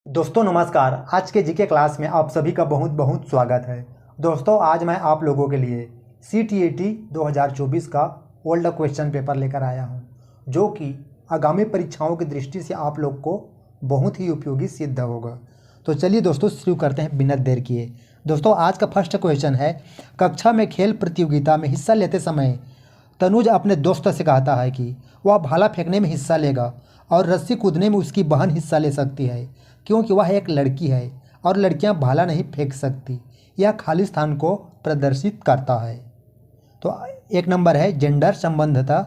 दोस्तों नमस्कार। आज के जीके क्लास में आप सभी का बहुत बहुत स्वागत है। दोस्तों आज मैं आप लोगों के लिए CTET 2024 का ओल्ड क्वेश्चन पेपर लेकर आया हूं, जो कि आगामी परीक्षाओं की दृष्टि से आप लोग को बहुत ही उपयोगी सिद्ध होगा। तो चलिए दोस्तों शुरू करते हैं बिना देर किए। दोस्तों आज का फर्स्ट क्वेश्चन है, कक्षा में खेल प्रतियोगिता में हिस्सा लेते समय तनुज अपने दोस्त से कहता है कि वह भाला फेंकने में हिस्सा लेगा और रस्सी कूदने में उसकी बहन हिस्सा ले सकती है, क्योंकि वह एक लड़की है और लड़कियां भाला नहीं फेंक सकती। यह खालिस्तान को प्रदर्शित करता है। तो एक नंबर है जेंडर संबंधता,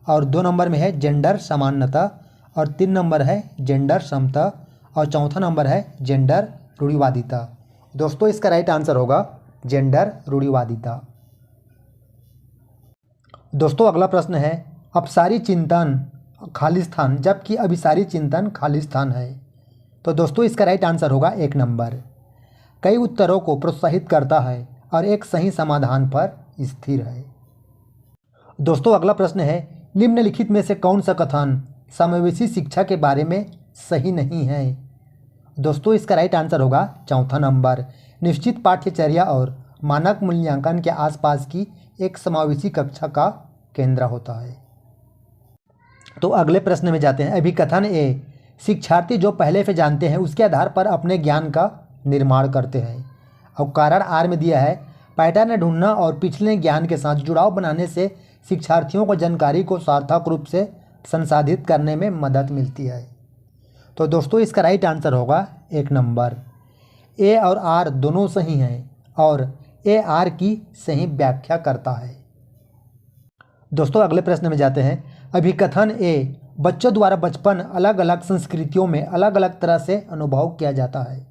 और 2 नंबर में है जेंडर समानता, और 3 नंबर है जेंडर समता, और चौथा नंबर है जेंडर रूढ़िवादिता। दोस्तों इसका राइट आंसर होगा जेंडर रूढ़िवादिता। दोस्तों अगला प्रश्न है, अपसारी चिंतन खालिस्तान जबकि अभिसारी चिंतन खालिस्तान है। तो दोस्तों इसका राइट आंसर होगा 1 नंबर। कई उत्तरों को प्रोत्साहित करता है और एक सही समाधान पर स्थिर है। दोस्तों अगला प्रश्न है, निम्नलिखित में से कौन सा कथन समावेशी शिक्षा के बारे में सही नहीं है। दोस्तों इसका राइट आंसर होगा चौथा नंबर। निश्चित पाठ्यचर्या और मानक मूल्यांकन के आसपास की एक समावेशी कक्षा का केंद्र होता है। तो अगले प्रश्न में जाते हैं। अभिकथन ए, शिक्षार्थी जो पहले से जानते हैं उसके आधार पर अपने ज्ञान का निर्माण करते हैं। और कारण आर में दिया है, पैटर्न ढूंढना और पिछले ज्ञान के साथ जुड़ाव बनाने से शिक्षार्थियों को जानकारी को सार्थक रूप से संसाधित करने में मदद मिलती है। तो दोस्तों इसका राइट आंसर होगा 1 नंबर। ए और आर दोनों सही हैं और ए आर की सही व्याख्या करता है। दोस्तों अगले प्रश्न में जाते हैं। अभिकथन ए, बच्चों द्वारा बचपन अलग अलग संस्कृतियों में अलग अलग तरह से अनुभव किया जाता है।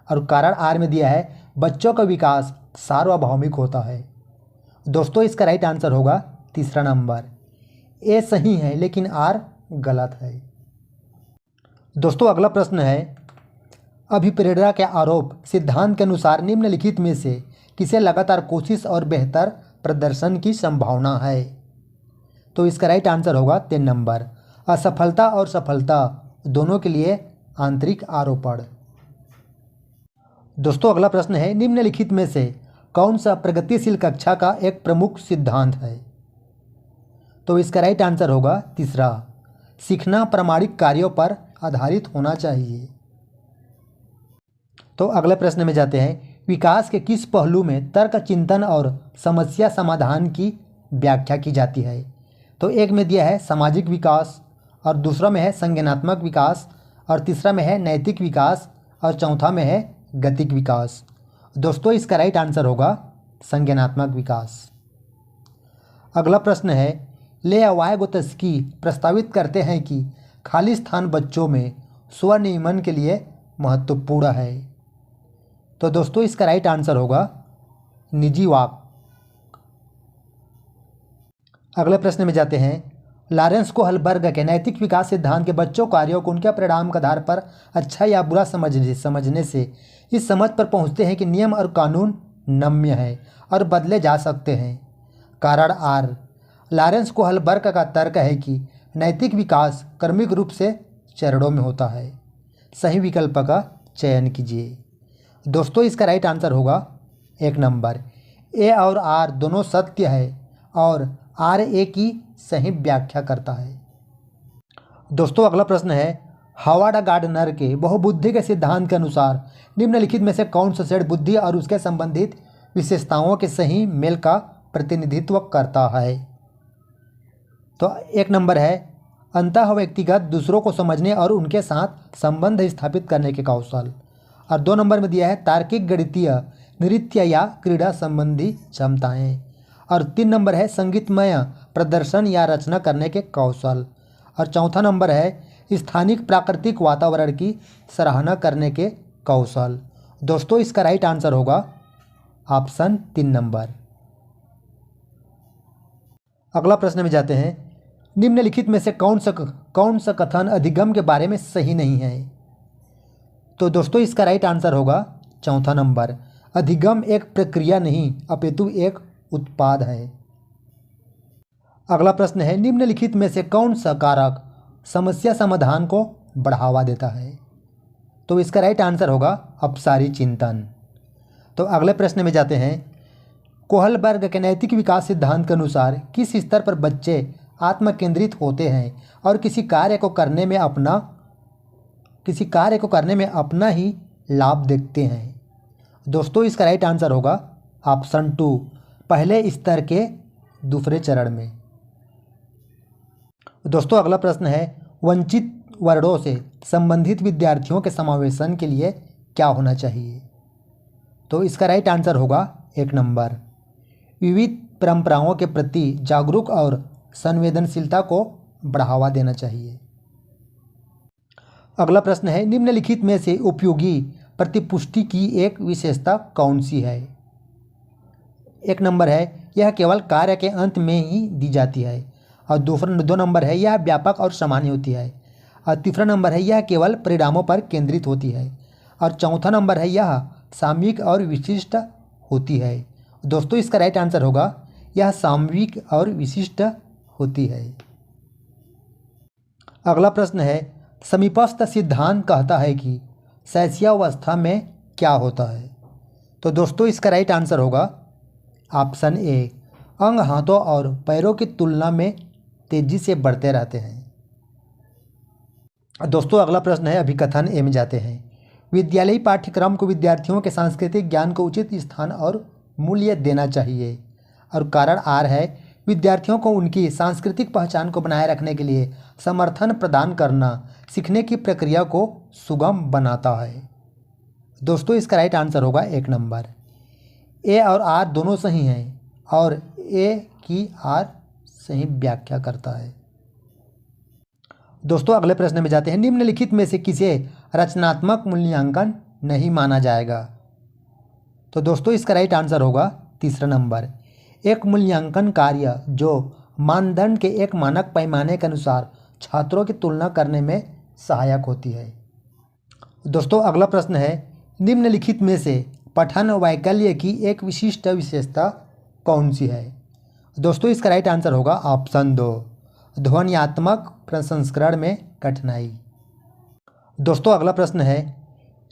और कारण आर में दिया है, बच्चों का विकास सार्वभौमिक होता है। दोस्तों इसका राइट आंसर होगा 3 नंबर। ए सही है लेकिन आर गलत है। दोस्तों अगला प्रश्न है, अभिप्रेरणा के आरोप सिद्धांत के अनुसार निम्नलिखित में से किसे लगातार कोशिश और बेहतर प्रदर्शन की संभावना है। तो इसका राइट आंसर होगा 3 नंबर। असफलता और सफलता दोनों के लिए आंतरिक आरोपण। दोस्तों अगला प्रश्न है, निम्नलिखित में से कौन सा प्रगतिशील कक्षा का एक प्रमुख सिद्धांत है। तो इसका राइट आंसर होगा 3, सीखना प्रामाणिक कार्यों पर आधारित होना चाहिए। तो अगले प्रश्न में जाते हैं। विकास के किस पहलू में तर्क चिंतन और समस्या समाधान की व्याख्या की जाती है। तो एक में दिया है सामाजिक विकास, और दूसरा में है संज्ञानात्मक विकास, और तीसरा में है नैतिक विकास, और चौथा में है गतिक विकास। दोस्तों इसका राइट आंसर होगा संज्ञानात्मक विकास। अगला प्रश्न है, लेअवायगोत्स्की प्रस्तावित करते हैं कि खाली स्थान बच्चों में स्वनियमन के लिए महत्वपूर्ण है। तो दोस्तों इसका राइट आंसर होगा निजी वाक। अगले प्रश्न में जाते हैं। लॉरेंस कोहलबर्ग के नैतिक विकास सिद्धांत के बच्चों कार्यों को उनके परिणाम के आधार पर अच्छा या बुरा समझने से इस समझ पर पहुंचते हैं कि नियम और कानून नम्य है और बदले जा सकते हैं। कारण आर, लॉरेंस कोहलबर्ग का तर्क है कि नैतिक विकास क्रमिक रूप से चरणों में होता है। सही विकल्प का चयन कीजिए। दोस्तों इसका राइट आंसर होगा 1 नंबर। ए और आर दोनों सत्य है और आर ए की सही व्याख्या करता है। दोस्तों अगला प्रश्न है, हावर्ड गार्डनर के बहुबुद्धि के सिद्धांत के अनुसार निम्नलिखित में से कौन सा सेट बुद्धि और उसके संबंधित विशेषताओं के सही मेल का प्रतिनिधित्व करता है। तो 1 नंबर है अंतः व्यक्तिगत दूसरों को समझने और उनके साथ संबंध स्थापित करने के कौशल, और 2 नंबर में दिया है तार्किक गणितीय नृत्य या क्रीड़ा संबंधी क्षमताएं, और 3 नंबर है संगीतमय प्रदर्शन या रचना करने के कौशल, और चौथा नंबर है स्थानिक प्राकृतिक वातावरण की सराहना करने के कौशल। दोस्तों इसका राइट आंसर होगा ऑप्शन 3 नंबर। अगला प्रश्न में जाते हैं। निम्नलिखित में से कौन सा कथन अधिगम के बारे में सही नहीं है। तो दोस्तों इसका राइट आंसर होगा चौथा नंबर। अधिगम एक प्रक्रिया नहीं अपितु एक उत्पाद है। अगला प्रश्न है, निम्नलिखित में से कौन सा कारक समस्या समाधान को बढ़ावा देता है। तो इसका राइट आंसर होगा अपसारी चिंतन। तो अगले प्रश्न में जाते हैं। कोहलबर्ग के नैतिक विकास सिद्धांत के अनुसार किस स्तर पर बच्चे आत्म केंद्रित होते हैं और किसी कार्य को करने में अपना ही लाभ देखते हैं? दोस्तों इसका राइट आंसर होगा ऑप्शन 2, पहले स्तर के दूसरे चरण में। दोस्तों अगला प्रश्न है, वंचित वर्णों से संबंधित विद्यार्थियों के समावेशन के लिए क्या होना चाहिए? तो इसका राइट आंसर होगा 1 नंबर, विविध परंपराओं के प्रति जागरूक और संवेदनशीलता को बढ़ावा देना चाहिए। अगला प्रश्न है, निम्नलिखित में से उपयोगी प्रतिपुष्टि की एक विशेषता कौन सी है? 1 नंबर है, यह केवल कार्य के अंत में ही दी जाती है। और 2 नंबर है, यह व्यापक और सामान्य होती है। और 3 नंबर है, यह केवल परिणामों पर केंद्रित होती है। और 4 नंबर है, यह सामयिक और विशिष्ट होती है। दोस्तों इसका राइट आंसर होगा यह सामयिक और विशिष्ट होती है। अगला प्रश्न है, समीपस्थ सिद्धांत कहता है कि शैशवावस्था में क्या होता है? तो दोस्तों इसका राइट आंसर होगा ऑप्शन ए, अंग हाथों और पैरों की तुलना में तेजी से बढ़ते रहते हैं। दोस्तों अगला प्रश्न है, अभिकथन ए में जाते हैं। विद्यालयी पाठ्यक्रम को विद्यार्थियों के सांस्कृतिक ज्ञान को उचित स्थान और मूल्य देना चाहिए। और कारण आर है, विद्यार्थियों को उनकी सांस्कृतिक पहचान को बनाए रखने के लिए समर्थन प्रदान करना सीखने की प्रक्रिया को सुगम बनाता है। दोस्तों इसका राइट आंसर होगा 1 नंबर, ए और आर दोनों सही हैं और ए की आर सही व्याख्या करता है। दोस्तों अगले प्रश्न में जाते हैं। निम्नलिखित में से किसे रचनात्मक मूल्यांकन नहीं माना जाएगा? तो दोस्तों इसका राइट आंसर होगा 3 नंबर, एक मूल्यांकन कार्य जो मानदंड के एक मानक पैमाने के अनुसार छात्रों की तुलना करने में सहायक होती है। दोस्तों अगला प्रश्न है, निम्नलिखित में से पठन वैकल्य की एक विशिष्ट विशेषता कौन सी है? दोस्तों इसका राइट आंसर होगा ऑप्शन 2, ध्वन्यात्मक प्रसंस्करण में कठिनाई। दोस्तों अगला प्रश्न है,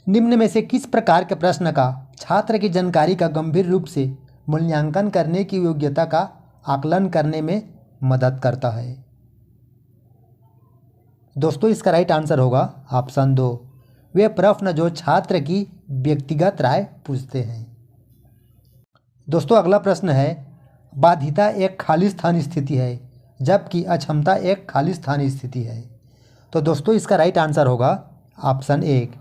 निम्न में से किस प्रकार के प्रश्न का छात्र की जानकारी का गंभीर रूप से मूल्यांकन करने की योग्यता का आकलन करने में मदद करता है? दोस्तों इसका राइट आंसर होगा ऑप्शन 2, वे प्रश्न जो छात्र की व्यक्तिगत राय पूछते हैं। दोस्तों अगला प्रश्न है, बाधिता एक खालिस्तान स्थिति है जबकि अक्षमता एक खालिस्तान स्थिति है। तो दोस्तों इसका राइट आंसर होगा ऑप्शन 1,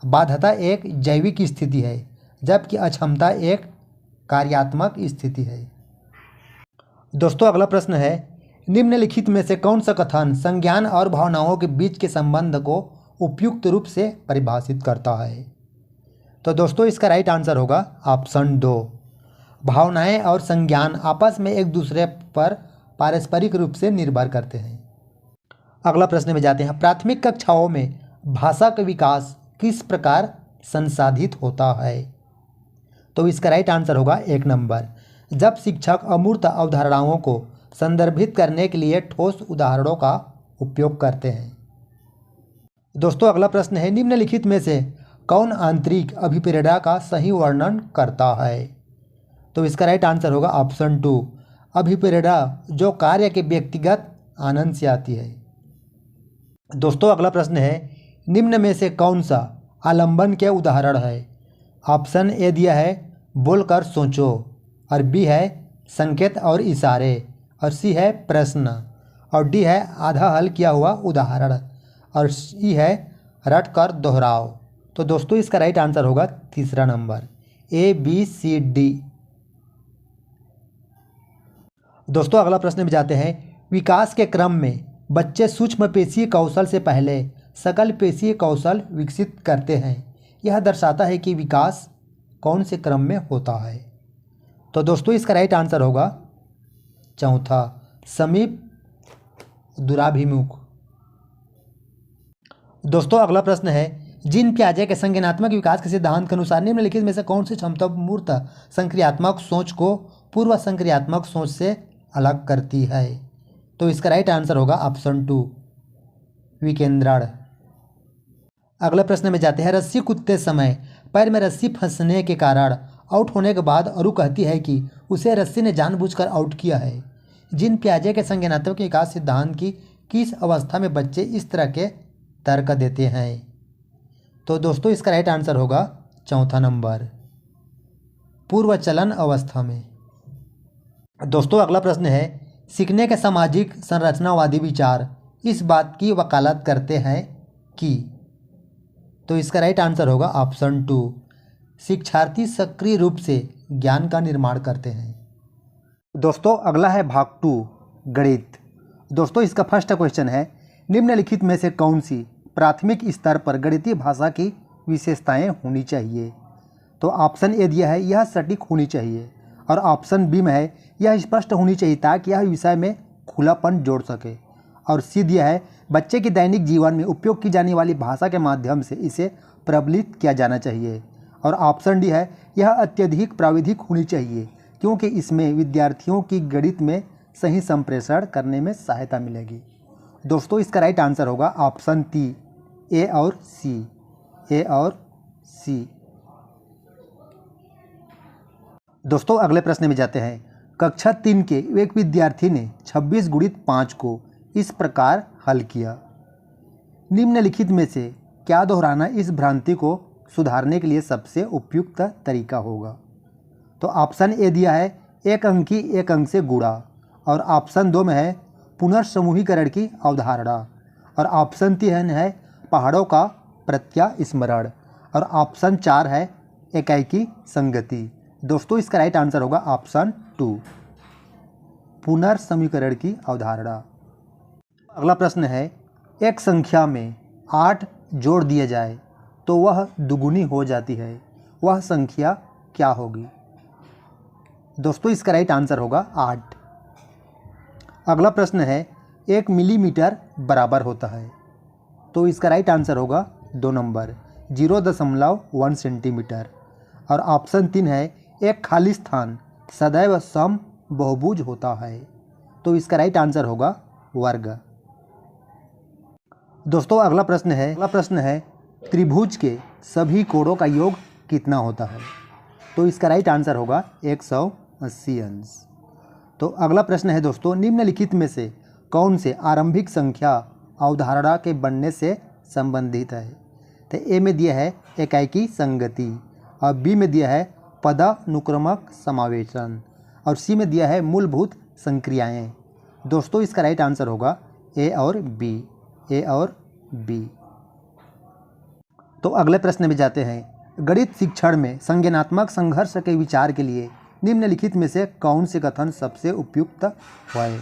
बाध्यता एक जैविक स्थिति है जबकि अक्षमता एक कार्यात्मक स्थिति है। दोस्तों अगला प्रश्न है, निम्नलिखित में से कौन सा कथन संज्ञान और भावनाओं के बीच के संबंध को उपयुक्त रूप से परिभाषित करता है? तो दोस्तों इसका राइट आंसर होगा ऑप्शन 2, भावनाएं और संज्ञान आपस में एक दूसरे पर पारस्परिक रूप से निर्भर करते हैं। अगला प्रश्न में जाते हैं। प्राथमिक कक्षाओं में भाषा का विकास किस प्रकार संसाधित होता है? तो इसका राइट आंसर होगा 1 नंबर, जब शिक्षक अमूर्त अवधारणाओं को संदर्भित करने के लिए ठोस उदाहरणों का उपयोग करते हैं। दोस्तों अगला प्रश्न है, निम्नलिखित में से कौन आंतरिक अभिप्रेरणा का सही वर्णन करता है? तो इसका राइट आंसर होगा ऑप्शन 2, अभिप्रेरणा जो कार्य के व्यक्तिगत आनंद से आती है। दोस्तों अगला प्रश्न है, निम्न में से कौन सा आलंबन के उदाहरण है? ऑप्शन ए दिया है बोलकर सोचो, और बी है संकेत और इशारे, और सी है प्रश्न, और डी है आधा हल किया हुआ उदाहरण, और सी है रट कर दोहराओ। तो दोस्तों इसका राइट आंसर होगा 3 number, A B C D. दोस्तों अगला प्रश्न में जाते हैं। विकास के क्रम में बच्चे सूक्ष्म पेशीय कौशल से पहले सकल पेशीय कौशल विकसित करते हैं। यह दर्शाता है कि विकास कौन से क्रम में होता है? तो दोस्तों इसका राइट आंसर होगा 4, समीप दूराभिमुख। दोस्तों अगला प्रश्न है, जीन पियाजे के संज्ञानात्मक विकास के सिद्धांत के अनुसार निम्नलिखित में से कौन सी क्षमता मूर्त संक्रियात्मक सोच को पूर्व संक्रियात्मक सोच से अलग करती है? तो इसका राइट आंसर होगा ऑप्शन 2, विकेंद्रण। अगले प्रश्न में जाते हैं। रस्सी कूदते समय पैर में रस्सी फंसने के कारण आउट होने के बाद अरु कहती है कि उसे रस्सी ने जानबूझकर आउट किया है। जिन पियाजे के संज्ञानात्मक विकास सिद्धांत की किस अवस्था में बच्चे इस तरह के तर्क देते हैं? तो दोस्तों इसका राइट आंसर होगा चौथा नंबर, पूर्वचलन अवस्था में। दोस्तों अगला प्रश्न है, सीखने के सामाजिक संरचनावादी विचार इस बात की वकालत करते हैं कि, तो इसका राइट आंसर होगा ऑप्शन 2, शिक्षार्थी सक्रिय रूप से ज्ञान का निर्माण करते हैं। दोस्तों अगला है भाग 2 गणित। दोस्तों इसका फर्स्ट क्वेश्चन है, निम्नलिखित में से कौन सी प्राथमिक स्तर पर गणितीय भाषा की विशेषताएं होनी चाहिए? तो ऑप्शन ए दिया है यह सटीक होनी चाहिए, और ऑप्शन बी में है यह स्पष्ट होनी चाहिए ताकि यह विषय में खुलापन जोड़ सके, और सी दिया है बच्चे के दैनिक जीवन में उपयोग की जाने वाली भाषा के माध्यम से इसे प्रबलित किया जाना चाहिए, और ऑप्शन डी है यह अत्यधिक प्राविधिक होनी चाहिए क्योंकि इसमें विद्यार्थियों की गणित में सही संप्रेषण करने में सहायता मिलेगी। दोस्तों इसका राइट आंसर होगा ऑप्शन टी, ए और सी। दोस्तों अगले प्रश्न में जाते हैं। कक्षा 3 के एक विद्यार्थी ने 26 गुणित 5 को इस प्रकार हल किया। निम्नलिखित में से क्या दोहराना इस भ्रांति को सुधारने के लिए सबसे उपयुक्त तरीका होगा? तो ऑप्शन ए दिया है एक अंक की एक अंक से गुणा, और ऑप्शन 2 में है पुनर्समूहीकरण की अवधारणा, और ऑप्शन 3 है पहाड़ों का प्रत्यास्मरण, और ऑप्शन 4 है एकाएकी संगति। दोस्तों इसका राइट आंसर होगा ऑप्शन 2, पुनर्समीकरण की अवधारणा। अगला प्रश्न है, एक संख्या में 8 जोड़ दिया जाए तो वह दुगुनी हो जाती है, वह संख्या क्या होगी? दोस्तों इसका राइट आंसर होगा 8। अगला प्रश्न है, 1 मिलीमीटर बराबर होता है, तो इसका राइट आंसर होगा 2 नंबर, 0.1 सेंटीमीटर, और ऑप्शन 3 है एक खाली स्थान सदैव सम बहुभुज होता है, तो इसका राइट आंसर होगा वर्ग। दोस्तों अगला प्रश्न है त्रिभुज के सभी कोणों का योग कितना होता है? तो इसका राइट आंसर होगा 180 अंश। तो अगला प्रश्न है दोस्तों, निम्नलिखित में से कौन से आरंभिक संख्या अवधारणा के बनने से संबंधित है? तो ए में दिया है एकाएकी संगति, और बी में दिया है पदानुक्रमक समावेशन, और सी में दिया है मूलभूत संक्रियाएं। दोस्तों इसका राइट आंसर होगा ए और बी। तो अगले प्रश्न में जाते हैं। गणित शिक्षण में संज्ञानात्मक संघर्ष के विचार के लिए निम्नलिखित में से कौन से कथन सबसे उपयुक्त है?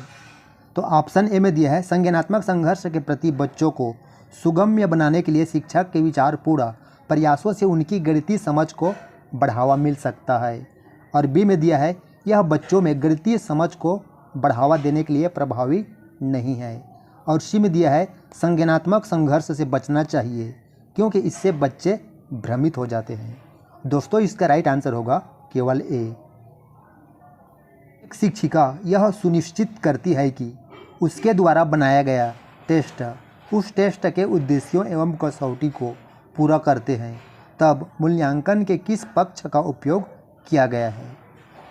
तो ऑप्शन ए में दिया है संज्ञानात्मक संघर्ष के प्रति बच्चों को सुगम्य बनाने के लिए शिक्षक के विचारपूर्ण प्रयासों से उनकी गणितीय समझ को बढ़ावा मिल सकता है, और बी में दिया है यह बच्चों में गणितीय समझ को बढ़ावा देने के लिए प्रभावी नहीं है, और सी में दिया है संज्ञानात्मक संघर्ष से बचना चाहिए क्योंकि इससे बच्चे भ्रमित हो जाते हैं। दोस्तों इसका राइट आंसर होगा केवल ए। एक शिक्षिका यह सुनिश्चित करती है कि उसके द्वारा बनाया गया टेस्ट उस टेस्ट के उद्देश्यों एवं कसौटी को पूरा करते हैं, तब मूल्यांकन के किस पक्ष का उपयोग किया गया है?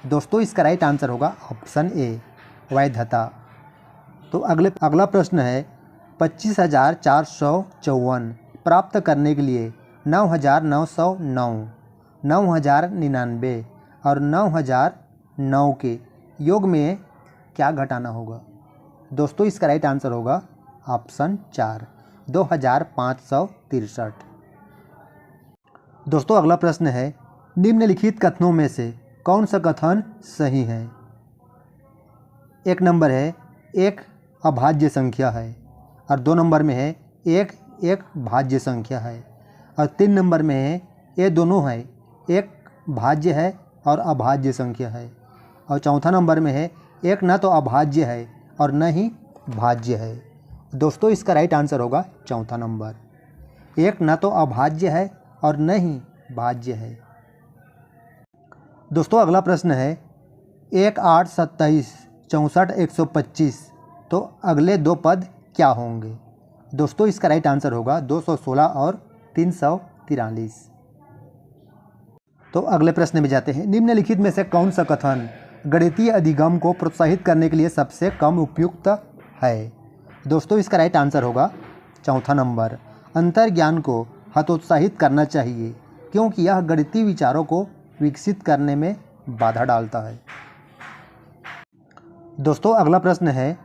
दोस्तों इसका राइट आंसर होगा ऑप्शन ए, वैधता। तो अगला प्रश्न है 25,454 प्राप्त करने के लिए 9,909, 9,099 और 9,009 के योग में क्या घटाना होगा? दोस्तों इसका राइट आंसर होगा ऑप्शन 4, 2,563। दोस्तों अगला प्रश्न है, निम्नलिखित कथनों में से कौन सा कथन सही है? एक नंबर है एक अभाज्य संख्या है, और 2 नंबर में है एक भाज्य संख्या है, और 3 नंबर में है ये दोनों है, एक भाज्य है और अभाज्य संख्या है, और चौथा नंबर में है एक न तो अभाज्य है और न ही भाज्य है। दोस्तों इसका राइट आंसर होगा चौथा नंबर, एक न तो अभाज्य है और न ही भाज्य है। दोस्तों अगला प्रश्न है 1, 8, 27, 64, 125, तो अगले 2 पद क्या होंगे? दोस्तों इसका राइट आंसर होगा 216 और 343। तो अगले प्रश्न में जाते हैं। निम्नलिखित में से कौन सा कथन गणितीय अधिगम को प्रोत्साहित करने के लिए सबसे कम उपयुक्त है? दोस्तों इसका राइट आंसर होगा चौथा नंबर, अंतर्ज्ञान को हतोत्साहित करना चाहिए क्योंकि यह गणितीय विचारों को विकसित करने में बाधा डालता है। दोस्तों अगला प्रश्न है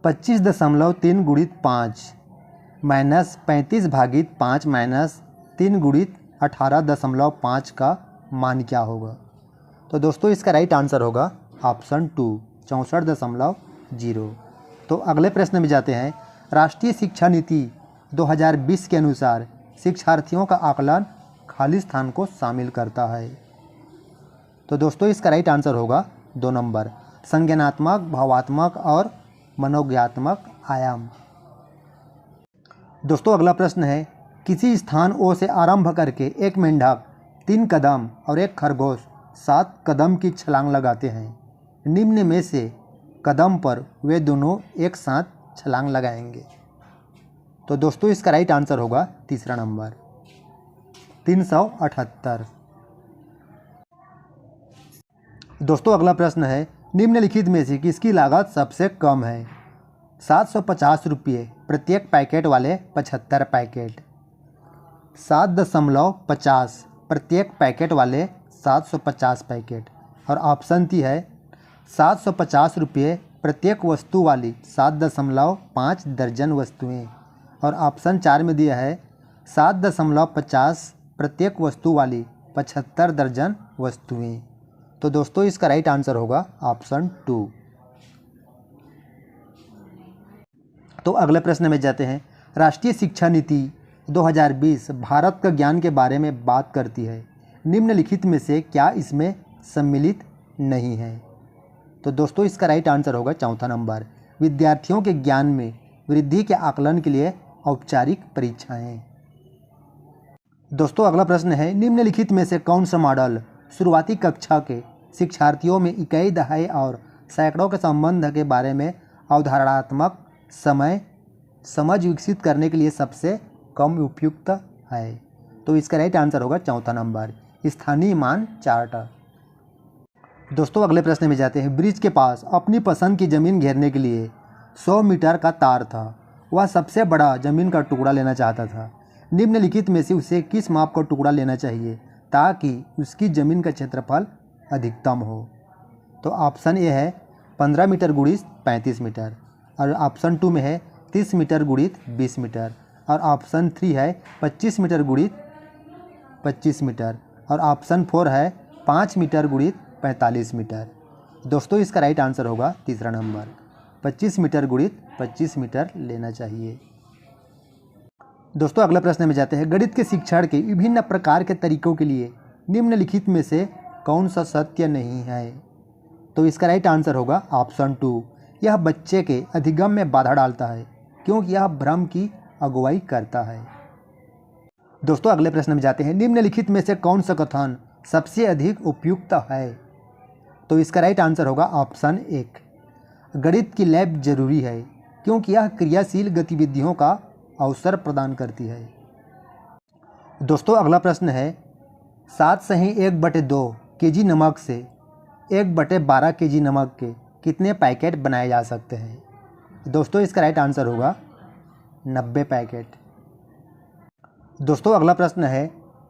25.3 गुणित 5 माइनस 35 भागित 5 माइनस 3 गुणित 18.5 का मान क्या होगा? तो दोस्तों इसका राइट आंसर होगा ऑप्शन 2 64.0। तो अगले प्रश्न में जाते हैं। राष्ट्रीय शिक्षा नीति 2020 के अनुसार शिक्षार्थियों का आकलन खाली स्थान को शामिल करता है। तो दोस्तों इसका राइट आंसर होगा 2 नंबर, संज्ञानात्मक, भावात्मक और मनोज्ञात्मक आयाम। दोस्तों अगला प्रश्न है। किसी स्थान O से आरंभ करके एक मेंढक 3 कदम और एक खरगोश 7 कदम की छलांग लगाते हैं। निम्न में से कदम पर वे दोनों एक साथ छलांग लगाएंगे। तो दोस्तों इसका राइट आंसर होगा तीसरा नंबर 378। दोस्तों अगला प्रश्न है। निम्नलिखित में से किसकी लागत सबसे कम है? 750 रुपये प्रत्येक पैकेट वाले 75 पैकेट, 7.50 प्रत्येक पैकेट वाले 750 पैकेट, और ऑप्शन टी है 750 रुपये प्रत्येक वस्तु वाली 7.5 दर्जन वस्तुएं, और ऑप्शन 4 में दिया है 7.50 प्रत्येक वस्तु वाली 75 दर्जन वस्तुएं। तो दोस्तों इसका राइट आंसर होगा ऑप्शन 2। तो अगले प्रश्न में जाते हैं। राष्ट्रीय शिक्षा नीति 2020 भारत का ज्ञान के बारे में बात करती है। निम्नलिखित में से क्या इसमें सम्मिलित नहीं है? तो दोस्तों इसका राइट आंसर होगा चौथा नंबर, विद्यार्थियों के ज्ञान में वृद्धि के आकलन के लिए औपचारिक परीक्षाएं। दोस्तों अगला प्रश्न है। निम्नलिखित में से कौन सा मॉडल शुरुआती कक्षा के शिक्षार्थियों में इकाई, दहाई और सैकड़ों के संबंध के बारे में अवधारणात्मक समझ विकसित करने के लिए सबसे कम उपयुक्त है? तो इसका राइट आंसर होगा चौथा नंबर, स्थानीय मान चार्ट। दोस्तों अगले प्रश्न में जाते हैं। ब्रिज के पास अपनी पसंद की ज़मीन घेरने के लिए 100 मीटर का तार था। वह सबसे बड़ा ज़मीन का टुकड़ा लेना चाहता था। निम्नलिखित में से उसे किस माप का टुकड़ा लेना चाहिए ताकि उसकी ज़मीन का क्षेत्रफल अधिकतम हो? तो ऑप्शन ए है 15 मीटर गुणित 35 मीटर, और ऑप्शन 2 में है 30 मीटर गुणित 20 मीटर, और ऑप्शन 3 है 25 मीटर गुणित 25 मीटर, और ऑप्शन 4 है 5 मीटर गुणित 45 मीटर। दोस्तों इसका राइट आंसर होगा तीसरा नंबर, 25 मीटर गुणित 25 मीटर लेना चाहिए। दोस्तों अगले प्रश्न में जाते हैं। गणित के शिक्षण के विभिन्न प्रकार के तरीकों के लिए निम्नलिखित में से कौन सा सत्य नहीं है? तो इसका राइट आंसर होगा ऑप्शन 2, यह बच्चे के अधिगम में बाधा डालता है क्योंकि यह भ्रम की अगुवाई करता है। दोस्तों अगले प्रश्न में जाते हैं। निम्नलिखित में से कौन सा कथन सबसे अधिक उपयुक्त है? तो इसका राइट आंसर होगा ऑप्शन 1, गणित की लैब जरूरी है क्योंकि यह क्रियाशील गतिविधियों का अवसर प्रदान करती है। दोस्तों अगला प्रश्न है। 7/1/2 kg नमक से 1/12 kg नमक के कितने पैकेट बनाए जा सकते हैं? दोस्तों इसका राइट आंसर होगा 90 पैकेट। दोस्तों अगला प्रश्न है।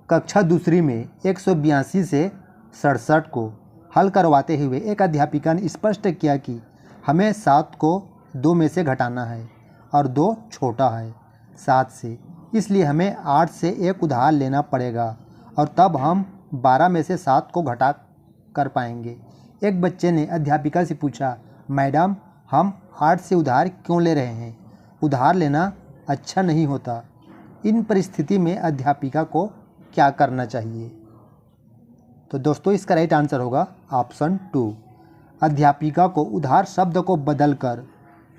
कक्षा दूसरी में 182 से 67 को हल करवाते हुए एक अध्यापिका ने स्पष्ट किया कि हमें 7 को 2 में से घटाना है और 2 छोटा है 7 से, इसलिए हमें 8 से एक उधार लेना पड़ेगा और तब हम 12 में से 7 को घटा कर पाएंगे। एक बच्चे ने अध्यापिका से पूछा, मैडम हम 8 से उधार क्यों ले रहे हैं? उधार लेना अच्छा नहीं होता। इन परिस्थिति में अध्यापिका को क्या करना चाहिए? तो दोस्तों इसका राइट आंसर होगा ऑप्शन 2, अध्यापिका को उधार शब्द को बदलकर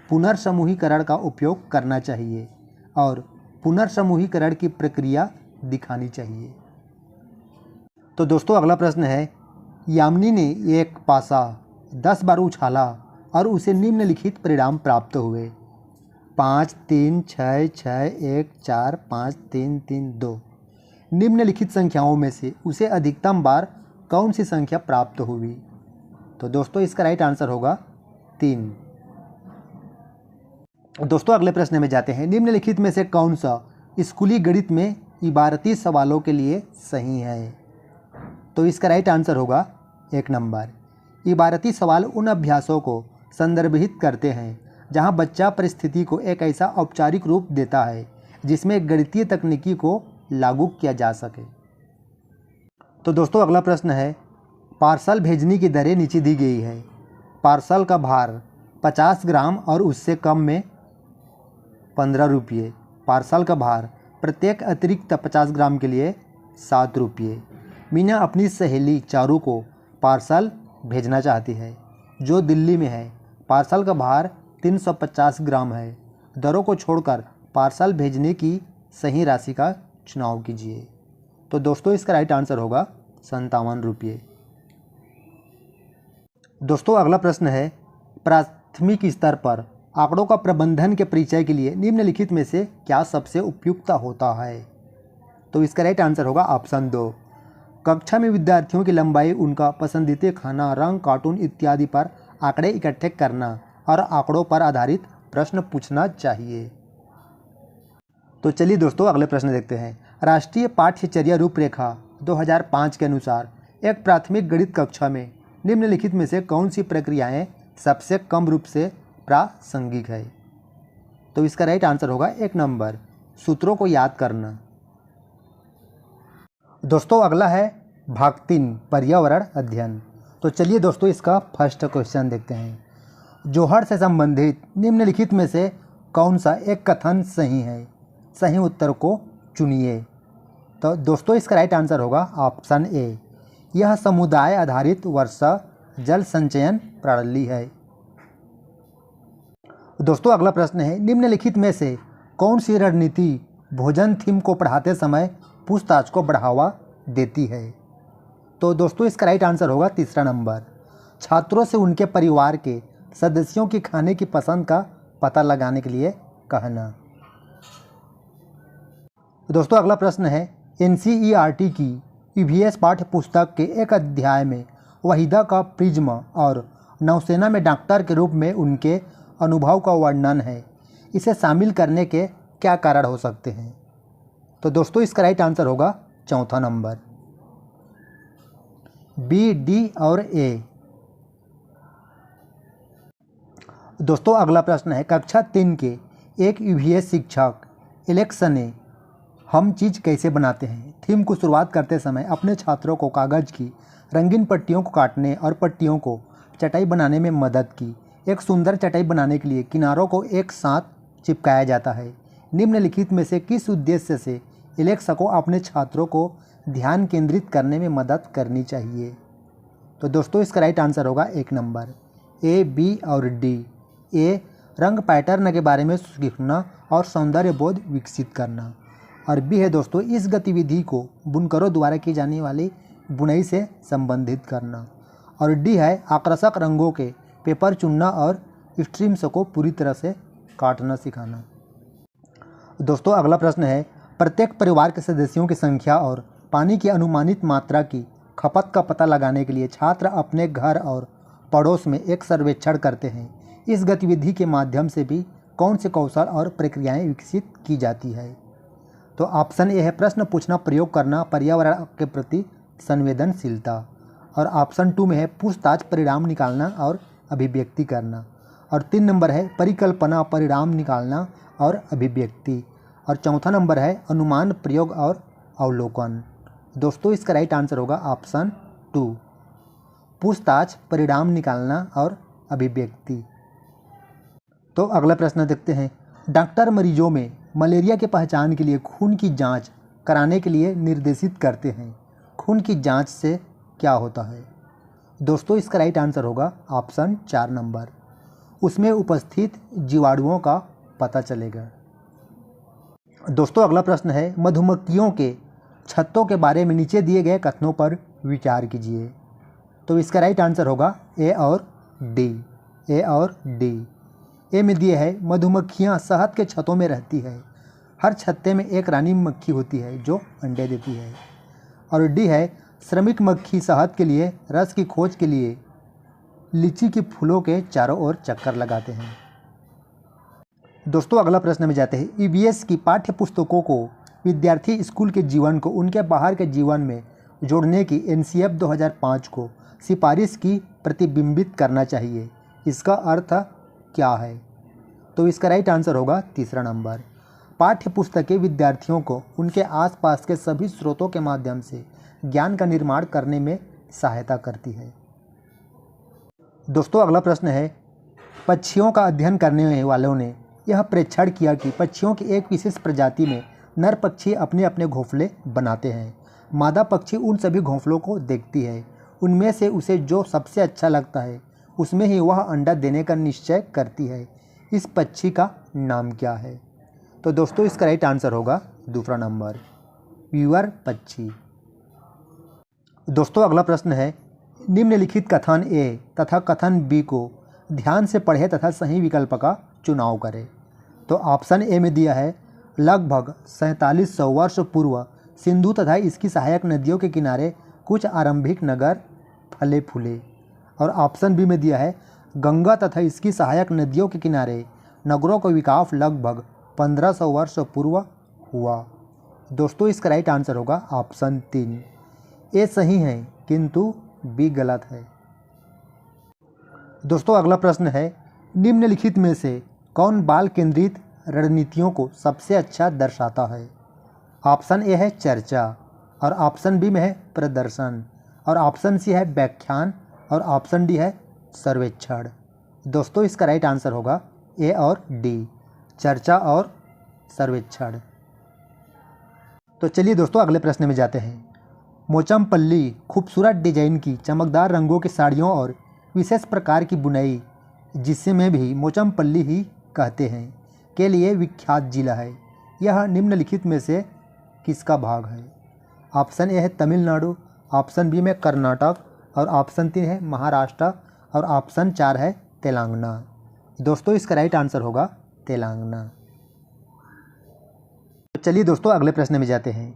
पुनर्समूहीकरण का उपयोग करना चाहिए और पुनर्समूहीकरण की प्रक्रिया दिखानी चाहिए। तो दोस्तों अगला प्रश्न है। यामिनी ने एक पासा 10 बार उछाला और उसे निम्नलिखित परिणाम प्राप्त हुए। 5 3 6 6 1 4 5 3 3 2। निम्नलिखित संख्याओं में से उसे अधिकतम बार कौन सी संख्या प्राप्त हुई? तो दोस्तों इसका राइट आंसर होगा 3। दोस्तों अगले प्रश्न में जाते हैं। निम्नलिखित में से कौन सा स्कूली गणित में इबारती सवालों के लिए सही है? तो इसका राइट आंसर होगा 1 नंबर। इबारती सवाल उन अभ्यासों को संदर्भित करते हैं जहां बच्चा परिस्थिति को एक ऐसा औपचारिक रूप देता है जिसमें गणितीय तकनीकी को लागू किया जा सके। तो दोस्तों अगला प्रश्न है, पार्सल भेजने की दरें नीचे दी गई है। पार्सल का भार 50 ग्राम और उससे कम में 15 रुपये। पार्सल का भार प्रत्येक अतिरिक्त 50 ग्राम के लिए 7 रुपये। मीना अपनी सहेली चारू को पार्सल भेजना चाहती है जो दिल्ली में है। पार्सल का भार 350 ग्राम है। दरों को छोड़कर पार्सल भेजने की सही राशि का चुनाव कीजिए। तो दोस्तों इसका राइट आंसर होगा 57 रुपये। दोस्तों अगला प्रश्न है, प्राथमिक स्तर पर आंकड़ों का प्रबंधन के परिचय के लिए निम्नलिखित में से क्या सबसे उपयुक्त होता है? तो इसका राइट आंसर होगा ऑप्शन 2। कक्षा में विद्यार्थियों की लंबाई, उनका पसंदीदा खाना, रंग, कार्टून इत्यादि पर आंकड़े इकट्ठे करना और आंकड़ों पर आधारित प्रश्न पूछना चाहिए। तो चलिए दोस्तों अगले प्रश्न देखते हैं। राष्ट्रीय पाठ्यचर्या रूपरेखा 2005 के अनुसार एक प्राथमिक गणित कक्षा में निम्नलिखित में से कौन सी प्रक्रियाएं सबसे कम रूप से प्रासंगिक है? तो इसका राइट आंसर होगा 1 नंबर, सूत्रों को याद करना। दोस्तों अगला है भाग 3 पर्यावरण अध्ययन। तो चलिए दोस्तों इसका फर्स्ट क्वेश्चन देखते हैं। जोहर से संबंधित निम्नलिखित में से कौन सा एक कथन सही है? सही उत्तर को चुनिए। तो दोस्तों इसका राइट आंसर होगा ऑप्शन ए। यह समुदाय आधारित वर्षा जल संचयन प्रणाली है। दोस्तों अगला प्रश्न है, निम्नलिखित में से कौन सी रणनीति भोजन थीम को पढ़ाते समय पूछताछ को बढ़ावा देती है? तो दोस्तों इसका राइट आंसर होगा 3 नंबर, छात्रों से उनके परिवार के सदस्यों की खाने की पसंद का पता लगाने के लिए कहना। दोस्तों अगला प्रश्न है, एनसीईआरटी की ईवीएस पाठ्य पुस्तक के एक अध्याय में वहीदा का प्रिज्म और नौसेना में डॉक्टर के रूप में उनके अनुभव का वर्णन है। इसे शामिल करने के क्या कारण हो सकते हैं? तो दोस्तों इसका राइट आंसर होगा 4 नंबर, बी, डी और ए। दोस्तों अगला प्रश्न है, कक्षा 3 के एक ईवीएस शिक्षक एलेक्स ने हम चीज़ कैसे बनाते हैं थीम को शुरुआत करते समय अपने छात्रों को कागज़ की रंगीन पट्टियों को काटने और पट्टियों को चटाई बनाने में मदद की। एक सुंदर चटाई बनाने के लिए किनारों को एक साथ चिपकाया जाता है। निम्नलिखित में से किस उद्देश्य से एलेक्सा को अपने छात्रों को ध्यान केंद्रित करने में मदद करनी चाहिए? तो दोस्तों इसका राइट आंसर होगा 1 नंबर, ए, बी और डी। ए, रंग पैटर्न के बारे में सीखना और सौंदर्य बोध विकसित करना, और बी है दोस्तों इस गतिविधि को बुनकरों द्वारा की जाने वाली बुनाई से संबंधित करना, और डी है आकर्षक रंगों के पेपर चुनना और स्ट्रिम्स को पूरी तरह से काटना सिखाना। दोस्तों अगला प्रश्न है, प्रत्येक परिवार के सदस्यों की संख्या और पानी की अनुमानित मात्रा की खपत का पता लगाने के लिए छात्र अपने घर और पड़ोस में एक सर्वेक्षण करते हैं। इस गतिविधि के माध्यम से भी कौन से कौशल और प्रक्रियाएं विकसित की जाती है? तो ऑप्शन ए है प्रश्न पूछना, प्रयोग करना, पर्यावरण के प्रति संवेदनशीलता, और ऑप्शन 2 में है पूछताछ, परिणाम निकालना और अभिव्यक्ति करना, और 3 नंबर है परिकल्पना, परिणाम निकालना और अभिव्यक्ति, और 4था नंबर है अनुमान, प्रयोग और अवलोकन। दोस्तों इसका राइट आंसर होगा ऑप्शन 2, पूछताछ, परिणाम निकालना और अभिव्यक्ति। तो अगला प्रश्न देखते हैं, डॉक्टर मरीजों में मलेरिया की पहचान के लिए खून की जांच कराने के लिए निर्देशित करते हैं। खून की जांच से क्या होता है? दोस्तों इसका राइट आंसर होगा ऑप्शन 4 नंबर, उसमें उपस्थित जीवाणुओं का पता चलेगा। दोस्तों अगला प्रश्न है, मधुमक्खियों के छत्तों के बारे में नीचे दिए गए कथनों पर विचार कीजिए। तो इसका राइट आंसर होगा ए और डी। ए में दिया है मधुमक्खियाँ शहद के छत्तों में रहती है। हर छत्ते में एक रानी मक्खी होती है जो अंडे देती है। और डी है श्रमिक मक्खी शहद के लिए रस की खोज के लिए लीची के फूलों के चारों ओर चक्कर लगाते हैं। दोस्तों अगला प्रश्न में जाते हैं। ईवीएस की पाठ्य पुस्तकों को विद्यार्थी स्कूल के जीवन को उनके बाहर के जीवन में जोड़ने की एनसीएफ 2005 को सिफारिश की प्रतिबिंबित करना चाहिए। इसका अर्थ क्या है? तो इसका राइट आंसर होगा तीसरा नंबर। पाठ्य पुस्तकें विद्यार्थियों को उनके आसपास के सभी स्रोतों के माध्यम से ज्ञान का निर्माण करने में सहायता करती है। दोस्तों अगला प्रश्न है। पक्षियों का अध्ययन करने वालों ने यह प्रेक्षण किया कि पक्षियों की एक विशेष प्रजाति में नर पक्षी अपने अपने घोंसले बनाते हैं। मादा पक्षी उन सभी घोंसलों को देखती है, उनमें से उसे जो सबसे अच्छा लगता है उसमें ही वह अंडा देने का निश्चय करती है। इस पक्षी का नाम क्या है? तो दोस्तों इसका राइट आंसर होगा दूसरा नंबर, व्यूअर पक्षी। दोस्तों अगला प्रश्न है। निम्नलिखित कथन ए तथा कथन बी को ध्यान से पढ़े तथा सही विकल्प का चुनाव करें। तो ऑप्शन ए में दिया है लगभग 4700 वर्ष पूर्व सिंधु तथा इसकी सहायक नदियों के किनारे कुछ आरंभिक नगर फले फूले। और ऑप्शन बी में दिया है गंगा तथा इसकी सहायक नदियों के किनारे नगरों का विकास लगभग 1500 वर्ष पूर्व हुआ। दोस्तों इसका राइट आंसर होगा ऑप्शन 3। ए सही है किंतु बी गलत है। दोस्तों अगला प्रश्न है। निम्नलिखित में से कौन बाल केंद्रित रणनीतियों को सबसे अच्छा दर्शाता है? ऑप्शन ए है चर्चा, और ऑप्शन बी में है प्रदर्शन, और ऑप्शन सी है व्याख्यान, और ऑप्शन डी है सर्वेक्षण। दोस्तों इसका राइट आंसर होगा ए और डी, चर्चा और सर्वेक्षण। तो चलिए दोस्तों अगले प्रश्न में जाते हैं। मोचमपल्ली खूबसूरत डिजाइन की चमकदार रंगों की साड़ियों और विशेष प्रकार की बुनाई, जिसे में भी मोचमपल्ली ही कहते हैं, के लिए विख्यात जिला है। यह निम्नलिखित में से किसका भाग है? ऑप्शन ए है तमिलनाडु, ऑप्शन बी में कर्नाटक, और ऑप्शन 3 है महाराष्ट्र, और ऑप्शन 4 है तेलंगाना। दोस्तों इसका राइट आंसर होगा तेलंगाना। तो चलिए दोस्तों अगले प्रश्न में जाते हैं।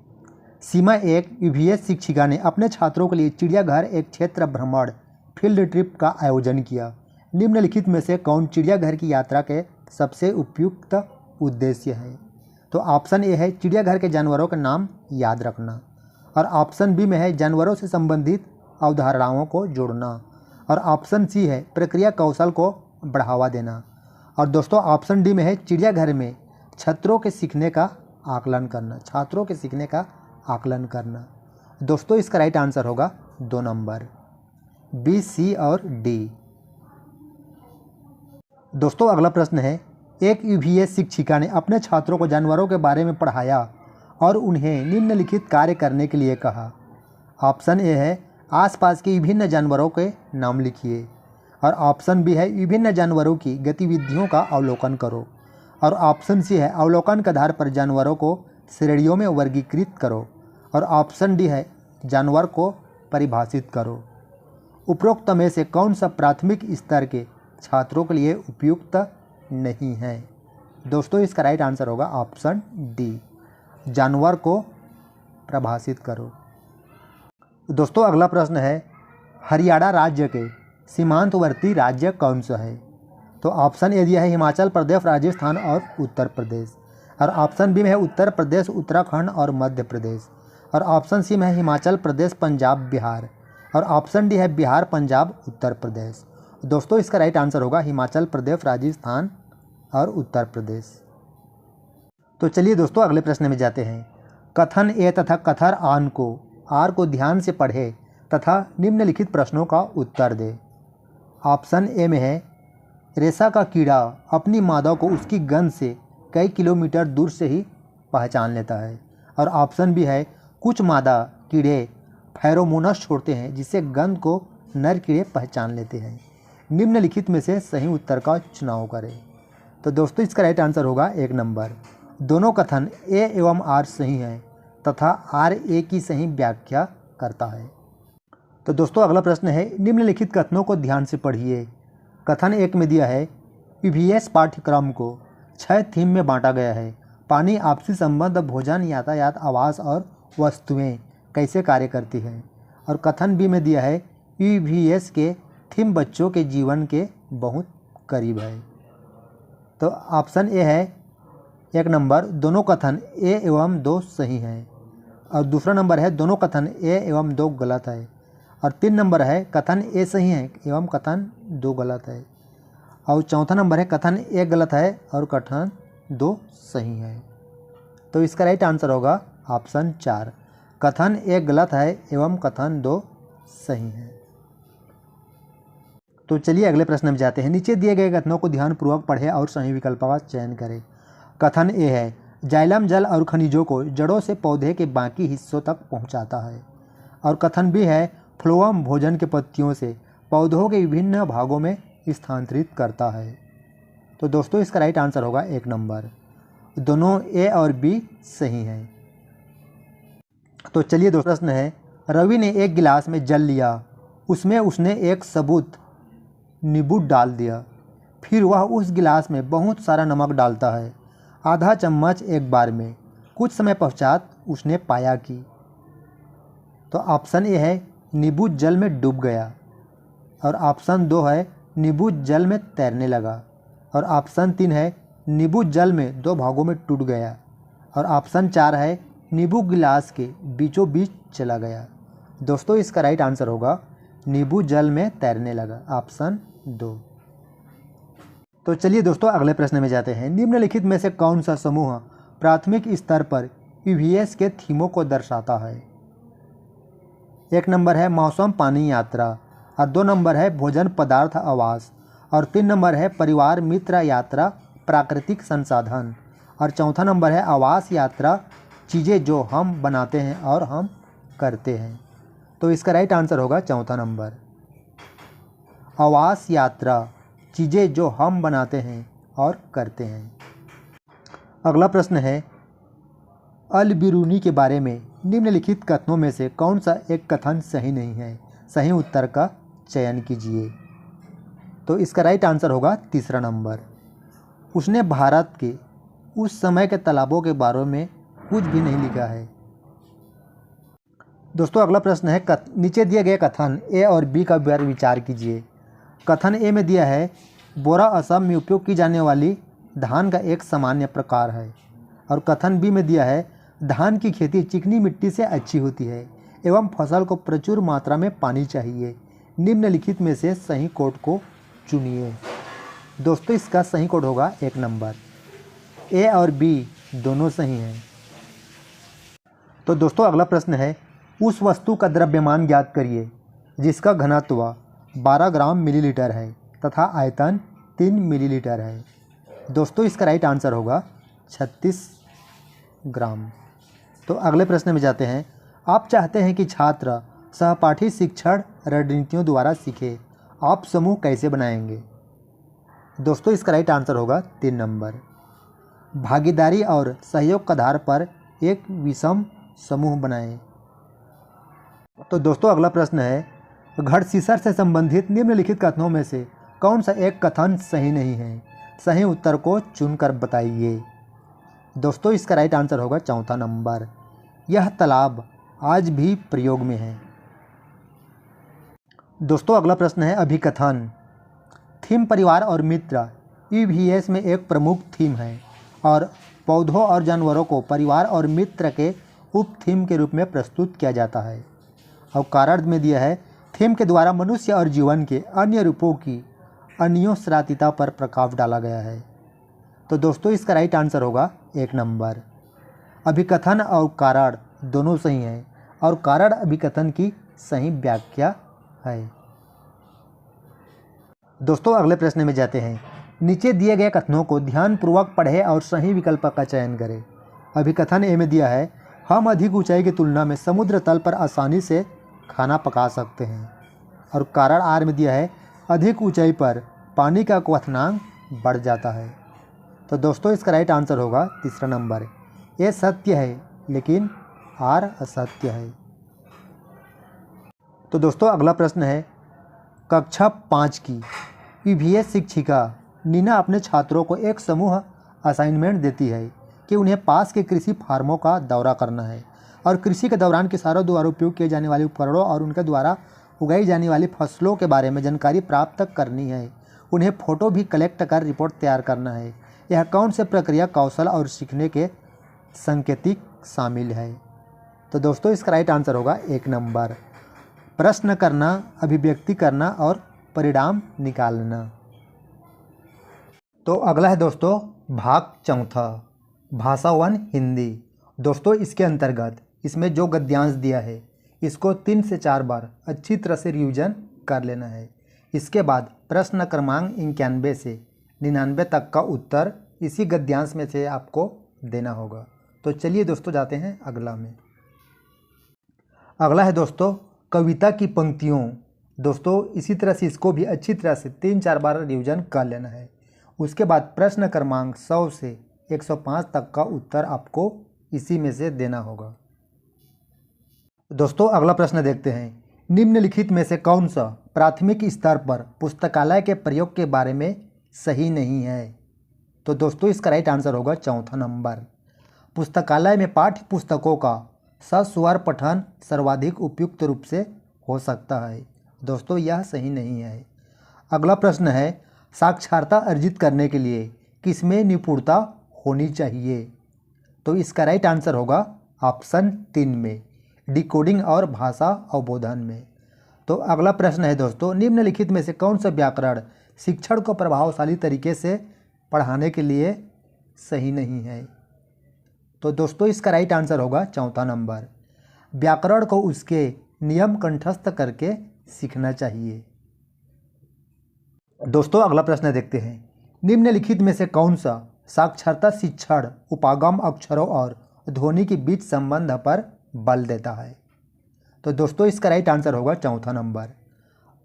सीमा एक ईवीएस शिक्षिका ने अपने छात्रों के लिए चिड़ियाघर एक क्षेत्र भ्रमण फील्ड ट्रिप का आयोजन किया। निम्नलिखित में से कौन चिड़ियाघर की यात्रा के सबसे उपयुक्त उद्देश्य है? तो ऑप्शन ए है चिड़ियाघर के जानवरों का नाम याद रखना, और ऑप्शन बी में है जानवरों से संबंधित अवधारणाओं को जोड़ना, और ऑप्शन सी है प्रक्रिया कौशल को बढ़ावा देना, और दोस्तों ऑप्शन डी में है चिड़ियाघर में छात्रों के सीखने का आकलन करना। दोस्तों इसका राइट आंसर होगा 2 नंबर, बी, सी और डी। दोस्तों अगला प्रश्न है। एक ईवीएस शिक्षिका ने अपने छात्रों को जानवरों के बारे में पढ़ाया और उन्हें निम्नलिखित कार्य करने के लिए कहा। ऑप्शन ए है आसपास के विभिन्न जानवरों के नाम लिखिए, और ऑप्शन बी है विभिन्न जानवरों की गतिविधियों का अवलोकन करो, और ऑप्शन सी है अवलोकन के आधार पर जानवरों को श्रेणियों में वर्गीकृत करो, और ऑप्शन डी है जानवर को परिभाषित करो। उपरोक्त में से कौन सा प्राथमिक स्तर के छात्रों के लिए उपयुक्त नहीं है? दोस्तों इसका राइट आंसर होगा ऑप्शन डी, जानवर को परिभाषित करो। दोस्तों अगला प्रश्न है। हरियाणा राज्य के सीमांतवर्ती राज्य कौन सा है? तो ऑप्शन ए दिया है हिमाचल प्रदेश, राजस्थान और उत्तर प्रदेश, और ऑप्शन बी में है उत्तर प्रदेश, उत्तराखंड और मध्य प्रदेश, और ऑप्शन सी में है हिमाचल प्रदेश, पंजाब, बिहार, और ऑप्शन डी है बिहार, पंजाब, उत्तर प्रदेश। दोस्तों इसका राइट आंसर होगा हिमाचल प्रदेश, राजस्थान और उत्तर प्रदेश। तो चलिए दोस्तों अगले प्रश्न में जाते हैं। कथन ए तथा कथन आर को ध्यान से पढ़े तथा निम्नलिखित प्रश्नों का उत्तर दे। ऑप्शन ए में है रेशा का कीड़ा अपनी मादा को उसकी गंध से कई किलोमीटर दूर से ही पहचान लेता है, और ऑप्शन बी है कुछ मादा कीड़े फेरोमोनस छोड़ते हैं जिससे गंध को नर कीड़े पहचान लेते हैं। निम्नलिखित में से सही उत्तर का चुनाव करें। तो दोस्तों इसका राइट आंसर होगा 1 नंबर। दोनों कथन ए एवं आर सही हैं तथा आर ए की सही व्याख्या करता है। तो दोस्तों अगला प्रश्न है। निम्नलिखित कथनों को ध्यान से पढ़िए। कथन 1 में दिया है ईवीएस पाठ्यक्रम को 6 थीम में बांटा गया है। पानी, आपसी संबंध, भोजन, यातायात, आवास और वस्तुएं कैसे कार्य करती हैं। और कथन बी में दिया है ईवीएस के थीम बच्चों के जीवन के बहुत करीब है। तो ऑप्शन ए है 1 नंबर, दोनों कथन ए एवं 2 सही हैं। और दूसरा नंबर है दोनों कथन ए एवं 2 गलत है। और 3 नंबर है कथन ए सही है एवं कथन 2 गलत है। और चौथा नंबर है कथन ए गलत है और कथन 2 सही है। तो इसका राइट आंसर होगा ऑप्शन 4, कथन ए गलत है एवं कथन 2 सही है। तो चलिए अगले प्रश्न में जाते हैं। नीचे दिए गए कथनों को ध्यानपूर्वक पढ़ें और सही विकल्प का चयन करें। कथन ए है जाइलम जल और खनिजों को जड़ों से पौधे के बाकी हिस्सों तक पहुंचाता है। और कथन बी है फ्लोएम भोजन के पत्तियों से पौधों के विभिन्न भागों में स्थानांतरित करता है। तो दोस्तों इसका राइट आंसर होगा 1 नंबर, दोनों ए और बी सही हैं। तो चलिए दोस्तों प्रश्न है रवि ने एक गिलास में जल लिया, उसमें उसने एक सबूत नींबू डाल दिया, फिर वह उस गिलास में बहुत सारा नमक डालता है, आधा चम्मच एक बार में। कुछ समय पश्चात उसने पाया कि। तो ऑप्शन ए है नींबू जल में डूब गया। और ऑप्शन 2 है नींबू जल में तैरने लगा। और ऑप्शन 3 है नींबू जल में 2 भागों में टूट गया। और ऑप्शन 4 है नींबू गिलास के बीचों बीच चला गया। दोस्तों इसका राइट आंसर होगा नींबू जल में तैरने लगा, ऑप्शन 2। तो चलिए दोस्तों अगले प्रश्न में जाते हैं। निम्नलिखित में से कौन सा समूह प्राथमिक स्तर पर ईवीएस के थीमों को दर्शाता है। 1 नंबर है मौसम, पानी, यात्रा। और 2 नंबर है भोजन, पदार्थ, आवास। और 3 नंबर है परिवार, मित्र, यात्रा, प्राकृतिक संसाधन। और चौथा नंबर है आवास, यात्रा, चीज़ें जो हम बनाते हैं और हम करते हैं। तो इसका राइट आंसर होगा चौथा नंबर, आवास, यात्रा, चीज़ें जो हम बनाते हैं और करते हैं। अगला प्रश्न है अल बिरूनी के बारे में निम्नलिखित कथनों में से कौन सा एक कथन सही नहीं है। सही उत्तर का चयन कीजिए। तो इसका राइट आंसर होगा तीसरा नंबर, उसने भारत के उस समय के तालाबों के बारे में कुछ भी नहीं लिखा है। दोस्तों अगला प्रश्न है नीचे दिए गए कथन ए और बी का विचार कीजिए। कथन ए में दिया है बोरा असम में उपयोग की जाने वाली धान का एक सामान्य प्रकार है। और कथन बी में दिया है धान की खेती चिकनी मिट्टी से अच्छी होती है एवं फसल को प्रचुर मात्रा में पानी चाहिए। निम्नलिखित में से सही कोड को चुनिए। दोस्तों इसका सही कोड होगा 1 नंबर, ए और बी दोनों सही हैं। तो दोस्तों अगला प्रश्न है उस वस्तु का द्रव्यमान ज्ञात करिए जिसका घनत्व 12 ग्राम मिलीलीटर है तथा आयतन 3 मिलीलीटर है। दोस्तों इसका राइट आंसर होगा 36 ग्राम। तो अगले प्रश्न में जाते हैं। आप चाहते हैं कि छात्र सहपाठी शिक्षण रणनीतियों द्वारा सीखे, आप समूह कैसे बनाएंगे। दोस्तों इसका राइट आंसर होगा 3 नंबर, भागीदारी और सहयोग के आधार पर एक विषम समूह बनाएं। तो दोस्तों अगला प्रश्न है घड़सीसर से संबंधित निम्नलिखित कथनों में से कौन सा एक कथन सही नहीं है। सही उत्तर को चुनकर बताइए। दोस्तों इसका राइट आंसर होगा चौथा नंबर, यह तालाब आज भी प्रयोग में है। दोस्तों अगला प्रश्न है अभिकथन। थीम परिवार और मित्र ईवीएस में एक प्रमुख थीम है और पौधों और जानवरों को परिवार और मित्र के उप थीम के रूप में प्रस्तुत किया जाता है। और कारण में दिया है थीम के द्वारा मनुष्य और जीवन के अन्य रूपों की अन्योन्याश्रितता पर प्रकाश डाला गया है। तो दोस्तों इसका राइट आंसर होगा 1 नंबर, अभिकथन और कारण दोनों सही हैं और कारण अभिकथन की सही व्याख्या है। दोस्तों अगले प्रश्न में जाते हैं। नीचे दिए गए कथनों को ध्यानपूर्वक पढ़ें और सही विकल्प का चयन करें। अभिकथन ए में दिया है हम अधिक ऊंचाई की तुलना में समुद्र तल पर आसानी से खाना पका सकते हैं। और कारण आर में दिया है अधिक ऊंचाई पर पानी का क्वथनांक बढ़ जाता है। तो दोस्तों इसका राइट आंसर होगा तीसरा नंबर, ये सत्य है लेकिन आर असत्य है। तो दोस्तों अगला प्रश्न है कक्षा 5 की ईवीएस शिक्षिका नीना अपने छात्रों को एक समूह असाइनमेंट देती है कि उन्हें पास के कृषि फार्मों का दौरा करना है और कृषि के दौरान किसानों द्वारा उपयोग किए जाने वाले उपकरणों और उनके द्वारा उगाई जाने वाली फसलों के बारे में जानकारी प्राप्त करनी है। उन्हें फ़ोटो भी कलेक्ट कर रिपोर्ट तैयार करना है। यह कौन से प्रक्रिया, कौशल और सीखने के संकेतिक शामिल है? तो दोस्तों इसका राइट आंसर होगा 1 नंबर, प्रश्न करना, अभिव्यक्ति करना और परिणाम निकालना। तो अगला है दोस्तों भाग चौथा, भाषा 1 हिंदी। दोस्तों इसके अंतर्गत इसमें जो गद्यांश दिया है इसको 3 से 4 बार अच्छी तरह से रिवीजन कर लेना है। इसके बाद प्रश्न क्रमांक 91 से 99 तक का उत्तर इसी गद्यांश में से आपको देना होगा। तो चलिए दोस्तों जाते हैं अगला में। अगला है दोस्तों कविता की पंक्तियों। दोस्तों इसी तरह से इसको भी अच्छी तरह से 3-4 बार रिवीजन कर लेना है। उसके बाद प्रश्न क्रमांक 100 से 105 तक का उत्तर आपको इसी में से देना होगा। दोस्तों अगला प्रश्न देखते हैं, निम्नलिखित में से कौन सा प्राथमिक स्तर पर पुस्तकालय के प्रयोग के बारे में सही नहीं है? तो दोस्तों इसका राइट आंसर होगा 4था नंबर, पुस्तकालय में पाठ्य पुस्तकों का सस्वर पठन सर्वाधिक उपयुक्त रूप से हो सकता है। दोस्तों यह सही नहीं है। अगला प्रश्न है, साक्षरता अर्जित करने के लिए किसमें निपुणता होनी चाहिए? तो इसका राइट आंसर होगा ऑप्शन 3 में, डिकोडिंग और भाषा अवबोधन में। तो अगला प्रश्न है दोस्तों, निम्नलिखित में से कौन सा व्याकरण शिक्षण को प्रभावशाली तरीके से पढ़ाने के लिए सही नहीं है? तो दोस्तों इसका राइट आंसर होगा 4था नंबर, व्याकरण को उसके नियम कंठस्थ करके सीखना चाहिए। दोस्तों अगला प्रश्न देखते हैं, निम्नलिखित में से कौन सा साक्षरता शिक्षण उपागम अक्षरों और ध्वनि के बीच संबंध पर बल देता है? तो दोस्तों इसका राइट आंसर होगा 4था नंबर,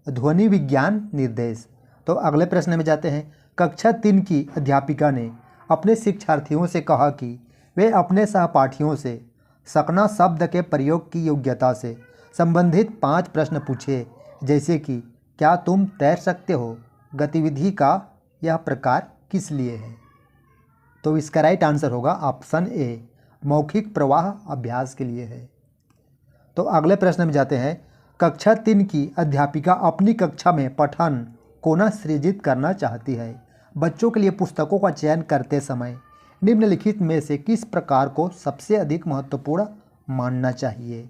ध्वनि विज्ञान निर्देश। तो अगले प्रश्न में जाते हैं, कक्षा 3 की अध्यापिका ने अपने शिक्षार्थियों से कहा कि वे अपने सहपाठियों से सकना शब्द के प्रयोग की योग्यता से संबंधित 5 प्रश्न पूछे, जैसे कि क्या तुम तैर सकते हो, गतिविधि का यह प्रकार किस लिए है? तो इसका राइट आंसर होगा ऑप्शन ए, मौखिक प्रवाह अभ्यास के लिए है। तो अगले प्रश्न में जाते हैं, कक्षा 3 की अध्यापिका अपनी कक्षा में पठन कोना सृजित करना चाहती है। बच्चों के लिए पुस्तकों का चयन करते समय निम्नलिखित में से किस प्रकार को सबसे अधिक महत्वपूर्ण मानना चाहिए?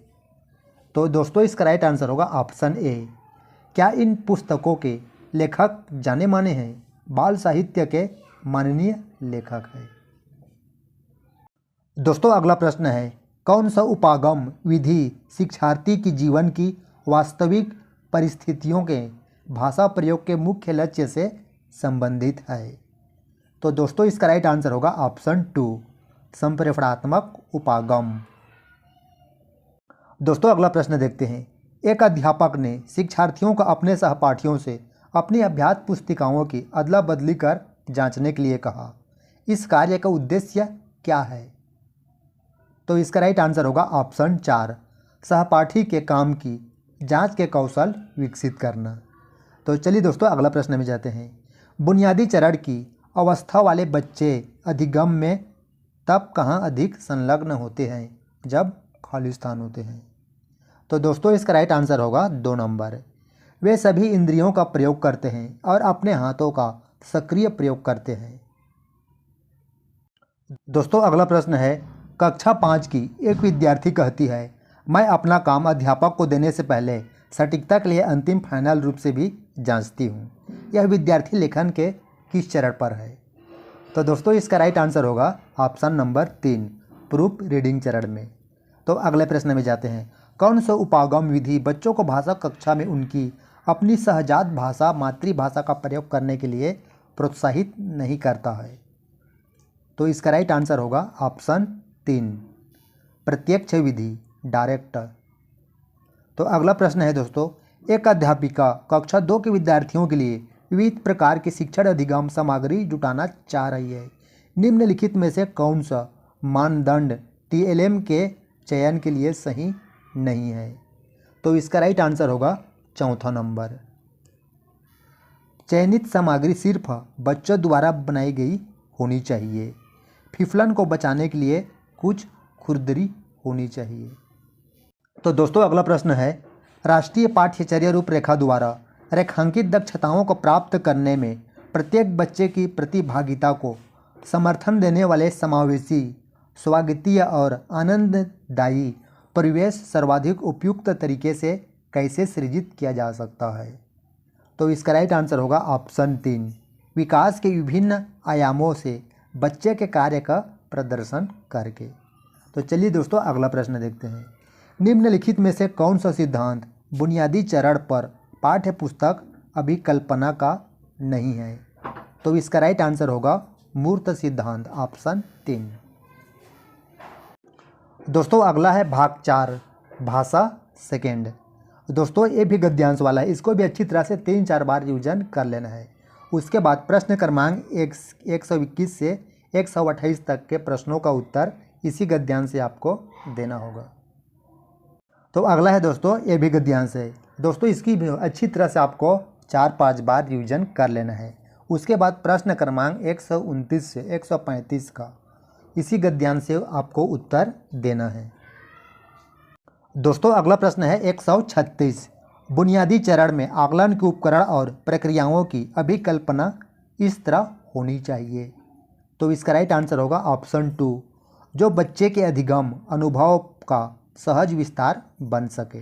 तो दोस्तों इसका राइट आंसर होगा ऑप्शन ए, क्या इन पुस्तकों के लेखक जाने माने हैं, बाल साहित्य के माननीय लेखक हैं? दोस्तों अगला प्रश्न है, कौन सा उपागम विधि शिक्षार्थी की जीवन की वास्तविक परिस्थितियों के भाषा प्रयोग के मुख्य लक्ष्य से संबंधित है? तो दोस्तों इसका राइट आंसर होगा ऑप्शन 2, संप्रेषणात्मक उपागम। दोस्तों अगला प्रश्न देखते हैं, एक अध्यापक ने शिक्षार्थियों को अपने सहपाठियों से अपनी अभ्यास पुस्तिकाओं की अदला बदली कर जांचने के लिए कहा। इस कार्य का उद्देश्य क्या है? तो इसका राइट आंसर होगा ऑप्शन 4, सहपाठी के काम की जांच के कौशल विकसित करना। तो चलिए दोस्तों अगला प्रश्न में जाते हैं, बुनियादी चरण की अवस्था वाले बच्चे अधिगम में तब कहाँ अधिक संलग्न होते हैं जब खाली स्थान होते हैं? तो दोस्तों इसका राइट आंसर होगा 2 नंबर, वे सभी इंद्रियों का प्रयोग करते हैं और अपने हाथों का सक्रिय प्रयोग करते हैं। दोस्तों अगला प्रश्न है, कक्षा 5 की एक विद्यार्थी कहती है, मैं अपना काम अध्यापक को देने से पहले सटीकता के लिए अंतिम फाइनल रूप से भी जांचती हूँ। यह विद्यार्थी लेखन के किस चरण पर है? तो दोस्तों इसका राइट आंसर होगा ऑप्शन नंबर 3, प्रूफ रीडिंग चरण में। तो अगले प्रश्न में जाते हैं, कौन सा उपागम विधि बच्चों को भाषा कक्षा में उनकी अपनी सहजात भाषा मातृभाषा का प्रयोग करने के लिए प्रोत्साहित नहीं करता है? तो इसका राइट आंसर होगा ऑप्शन 3, प्रत्यक्ष विधि, डायरेक्ट। तो अगला प्रश्न है दोस्तों, एक अध्यापिका कक्षा 2 के विद्यार्थियों के लिए विविध प्रकार की शिक्षण अधिगम सामग्री जुटाना चाह रही है। निम्नलिखित में से कौन सा मानदंड TLM के चयन के लिए सही नहीं है? तो इसका राइट आंसर होगा 4था नंबर, चयनित सामग्री सिर्फ बच्चों द्वारा बनाई गई होनी चाहिए। फिसलन को बचाने के लिए कुछ खुरदरी होनी चाहिए। तो दोस्तों अगला प्रश्न है, राष्ट्रीय पाठ्यचर्या रूपरेखा द्वारा रेखांकित दक्षताओं को प्राप्त करने में प्रत्येक बच्चे की प्रतिभागिता को समर्थन देने वाले समावेशी, स्वागतीय और आनंददायी परिवेश सर्वाधिक उपयुक्त तरीके से कैसे सृजित किया जा सकता है? तो इसका राइट आंसर होगा ऑप्शन 3, विकास के विभिन्न आयामों से बच्चे के कार्य का प्रदर्शन करके। तो चलिए दोस्तों अगला प्रश्न देखते हैं। निम्नलिखित में से कौन सा सिद्धांत बुनियादी चरण पर पाठ्य पुस्तक अभिकल्पना का नहीं है? तो इसका राइट आंसर होगा मूर्त सिद्धांत, ऑप्शन 3। दोस्तों अगला है भाग 4, भाषा सेकेंड। दोस्तों ये भी गद्यांश वाला है, इसको भी अच्छी तरह से 3-4 बार रिवीजन कर लेना है। उसके बाद प्रश्न क्रमांक 121 से 128 तक के प्रश्नों का उत्तर इसी गद्यांश से आपको देना होगा। तो अगला है दोस्तों, ये भी गद्यांश है। दोस्तों इसकी भी अच्छी तरह से आपको 4-5 बार रिवीजन कर लेना है। उसके बाद प्रश्न क्रमांक 129 से 135 का इसी गद्यांश से आपको उत्तर देना है। दोस्तों अगला प्रश्न है 136, बुनियादी चरण में आकलन के उपकरण और प्रक्रियाओं की अभिकल्पना इस तरह होनी चाहिए। तो इसका राइट आंसर होगा ऑप्शन 2, जो बच्चे के अधिगम अनुभव का सहज विस्तार बन सके।